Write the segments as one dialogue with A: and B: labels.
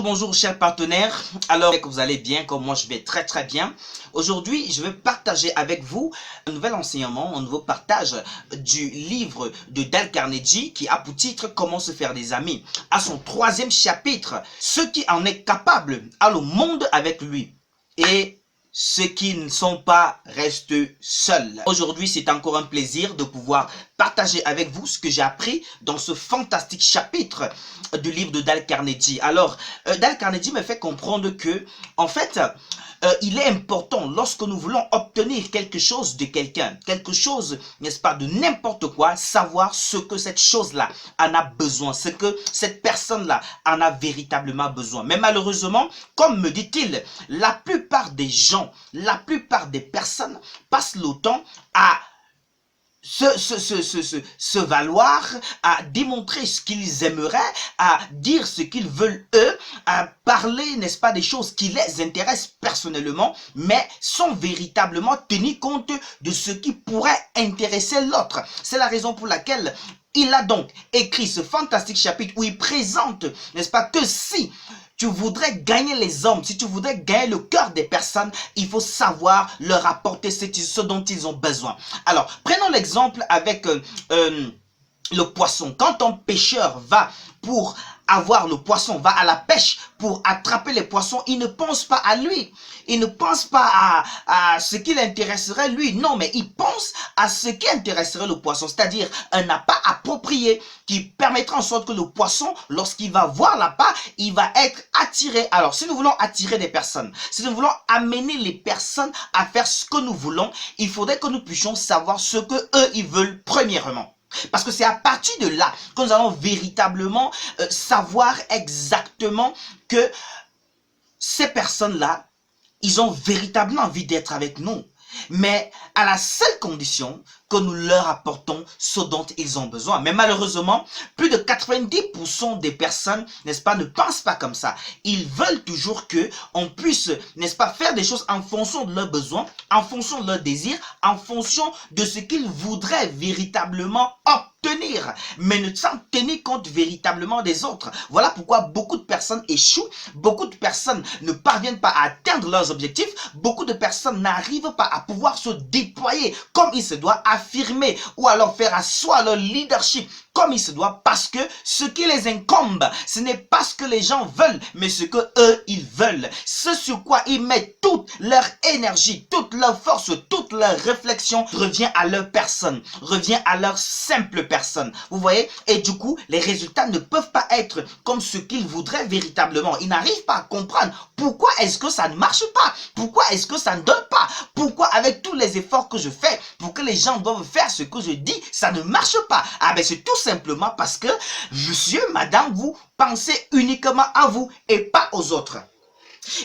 A: Bonjour chers partenaires, alors que vous allez bien, comme moi je vais très bien. Aujourd'hui je vais partager avec vous un nouvel enseignement, un nouveau partage du livre de Dale Carnegie qui a pour titre Comment se faire des amis. À son 3e chapitre, ceux qui en est capable a le monde avec lui et ceux qui ne sont pas restent seuls. Aujourd'hui, c'est encore un plaisir de pouvoir partager avec vous ce que j'ai appris dans ce fantastique chapitre du livre de Dale Carnegie. Alors, Dale Carnegie me fait comprendre que, en fait, il est important lorsque nous voulons obtenir quelque chose de quelqu'un, quelque chose, n'est-ce pas, de n'importe quoi, savoir ce que cette chose-là en a besoin, ce que cette personne-là en a véritablement besoin. Mais malheureusement, comme me dit-il, la plupart des gens, la plupart des personnes passent le temps à se valoir, à démontrer ce qu'ils aimeraient, à dire ce qu'ils veulent eux, à parler, n'est-ce pas, des choses qui les intéressent personnellement, mais sans véritablement tenir compte de ce qui pourrait intéresser l'autre. C'est la raison pour laquelle il a donc écrit ce fantastique chapitre où il présente, n'est-ce pas, que si tu voudrais gagner les hommes, si tu voudrais gagner le cœur des personnes, il faut savoir leur apporter ce dont ils ont besoin. Alors, prenons l'exemple avec le poisson. Quand un pêcheur va pour avoir le poisson, va à la pêche pour attraper les poissons, il ne pense pas à lui. Il ne pense pas à ce qui l'intéresserait lui. Non, mais il pense à ce qui intéresserait le poisson, c'est-à-dire un appât approprié qui permettra en sorte que le poisson, lorsqu'il va voir l'appât, il va être attiré. Alors, si nous voulons attirer des personnes, si nous voulons amener les personnes à faire ce que nous voulons, il faudrait que nous puissions savoir ce que eux, ils veulent premièrement. Parce que c'est à partir de là que nous allons véritablement savoir exactement que ces personnes-là, ils ont véritablement envie d'être avec nous. Mais à la seule condition que nous leur apportons ce dont ils ont besoin. Mais malheureusement, plus de 90% des personnes, n'est-ce pas, ne pensent pas comme ça. Ils veulent toujours que on puisse, n'est-ce pas, faire des choses en fonction de leurs besoins, en fonction de leurs désirs, en fonction de ce qu'ils voudraient véritablement obtenir, mais ne s'en tenir compte véritablement des autres. Voilà pourquoi beaucoup de personnes échouent, beaucoup de personnes ne parviennent pas à atteindre leurs objectifs, beaucoup de personnes n'arrivent pas à pouvoir se déployer comme il se doit, affirmer ou alors faire asseoir leur leadership comme il se doit, parce que ce qui les incombe, ce n'est pas ce que les gens veulent, mais ce que eux, ils veulent. Ce sur quoi ils mettent toute leur énergie, toute leur force, toute leur réflexion revient à leur personne, revient à leur simple personne. Vous voyez? Et du coup, les résultats ne peuvent pas être comme ce qu'ils voudraient véritablement. Ils n'arrivent pas à comprendre pourquoi est-ce que ça ne marche pas, pourquoi est-ce que ça ne donne pas, pourquoi avec tous les efforts que je fais pour que les gens doivent faire ce que je dis, ça ne marche pas. Ah ben c'est tout simplement parce que monsieur, madame, vous pensez uniquement à vous et pas aux autres.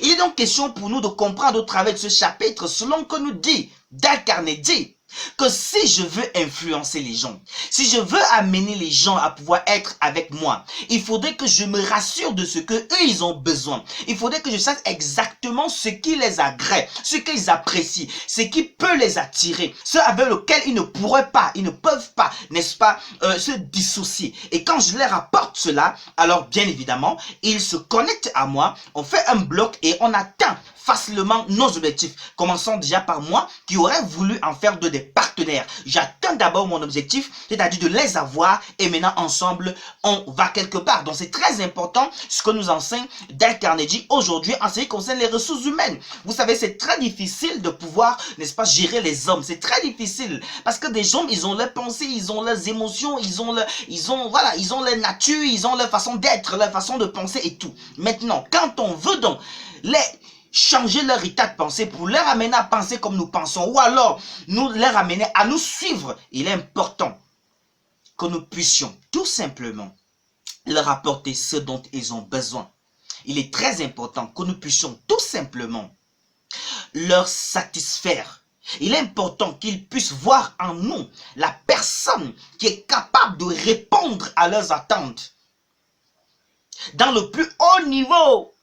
A: Il est donc question pour nous de comprendre au travers de ce chapitre, selon que nous dit Dale Carnegie, que si je veux influencer les gens, si je veux amener les gens à pouvoir être avec moi, il faudrait que je me rassure de ce que eux ils ont besoin. Il faudrait que je sache exactement ce qui les agrée, ce qu'ils apprécient, ce qui peut les attirer, ce avec lequel ils ne pourraient pas, ils ne peuvent pas, n'est-ce pas, se dissocier. Et quand je leur apporte cela, alors bien évidemment, ils se connectent à moi, on fait un bloc et on atteint facilement nos objectifs. Commençons déjà par moi qui aurais voulu en faire des partenaires. J'atteins d'abord mon objectif, c'est-à-dire de les avoir et maintenant ensemble, on va quelque part. Donc c'est très important ce que nous enseigne Dale Carnegie aujourd'hui en ce qui concerne les ressources humaines. Vous savez, c'est très difficile de pouvoir, n'est-ce pas, gérer les hommes. C'est très difficile parce que des gens, ils ont leurs pensées, ils ont leurs émotions, ils ont leur nature, ils ont leur façon d'être, leur façon de penser et tout. Maintenant, quand on veut donc changer leur état de pensée pour leur amener à penser comme nous pensons ou alors nous leur amener à nous suivre, il est important que nous puissions tout simplement leur apporter ce dont ils ont besoin. Il est très important que nous puissions tout simplement leur satisfaire. Il est important qu'ils puissent voir en nous la personne qui est capable de répondre à leurs attentes dans le plus haut niveau.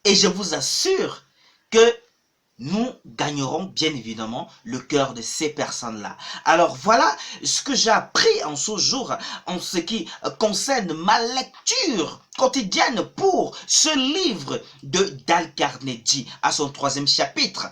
A: Et je vous assure que nous gagnons gagneront bien évidemment le cœur de ces personnes-là. Alors voilà ce que j'ai appris en ce jour en ce qui concerne ma lecture quotidienne pour ce livre de Dale Carnegie à son 3e chapitre.